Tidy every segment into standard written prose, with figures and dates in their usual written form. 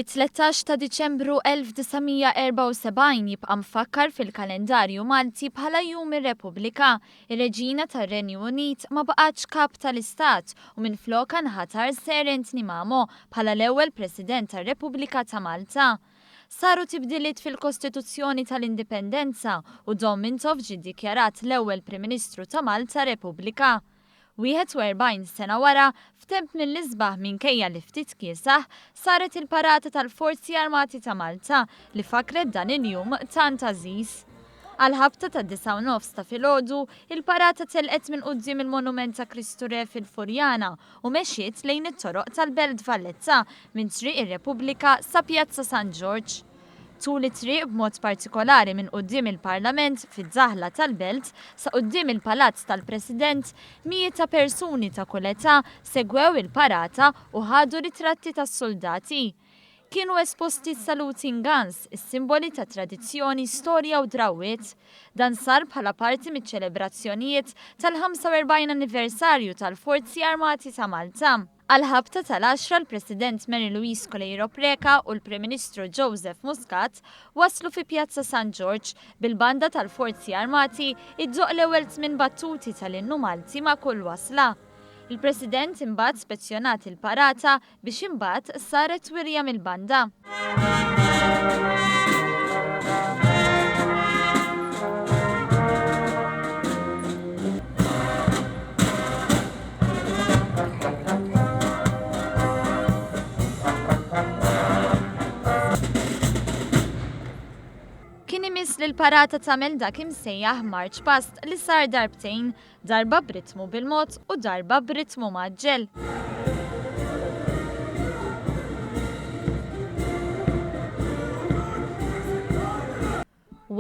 It-13 ta' Diċembru 1974 jibqa' mfakkar fil-kalendarju Malti bħala jum ir-Repubblika. Ir-Reġina tar-Renju Unit ma baqgħetx kap tal-Istat u minflokha nħatar Ser Anthony Mamo bħala l-ewwel President tar-Repubblika ta' Malta. Saru tibdiliet fil-Kostituzzjoni tal-Indipendenza u Dom Mintov ġie ddikjarat l-ewwel Prim Ministru ta' Malta Repubblika. 41 sena wara, f'temp mill-isbaħ minkejja li ftit kiesaħ, saret il-parata tal-Forzi Armati ta' Malta li fakret dan il-jum tant għażiż. Għal-ħabta ta' 9:09 ta' filgħodu, il-parata telqet minn quddiem il-Monument ta' Kristu Re fil-Furjana u mexxiet lejn it-toroq tal-Belt Valletta minn Triq ir-Repubblika sa Pjazza San George. Tul it-triq b'mod partikolari minn quddiem il-Parlament fiż-żaħla tal-Belt sa quddiem il-Palazz tal-President, mijiet ta' persuni ta' kull età segwew il-parata u ħadu ritratti tas-soldati. Kienu esposti saluting guns, is-simboli ta' tradizzjoni, storja u drawwiet. Dan sar bħala parti miċ-ċelebrazzjonijiet tal-45 anniversarju tal-Forzi Armati ta' Malta. Għal-ħabta tal-10 l-President Mary Louise Coleiro Preca u l-Prim Ministru Joseph Muscat waslu fi Pjazza San George bil-banda tal-Forzi Armati iddoq l-ewwel 8 battuti tal-innu Malti ma' kull wasla. Il-President imbagħad spezzjonat il-parata biex imbagħad saret wirja mill-banda. Kien imiss li l-parata tagħmel dak imsejjaħ March Past li sar darbtejn, darba b'ritmu bil-mod u darba b'ritmu maġġel.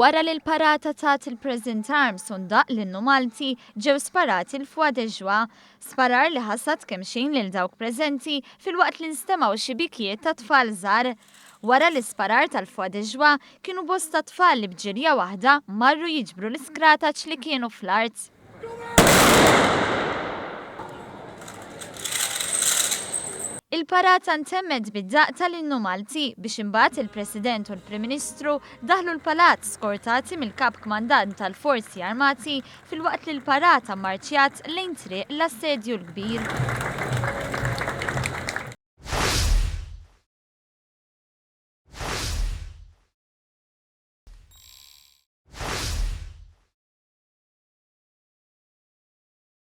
Wara li l-parata tat il-Present Arms u ndaq l-innu Malti, ġew sparati l-Foi de Joie, sparar li ħassat kemm xejn lil dawk preżenti fil-waqt li nstemaw xi bikjiet ta' tfal żgħar. Wara l-isparar tal-Foi de Joie kienu bosta tfal li bġirja waħda marru jiġbru l-iskrataċ li kienu fl-art. Il-parata ntemmed bid-daq tal-innu Malti biex imbagħad il-President u l-Prim Ministru daħlu l-palazz skortati mill-Kap Kmandant tal-Forzi Armati fil-waqt li l-parata mmarċjat lejn triq l-assedju l-kbir.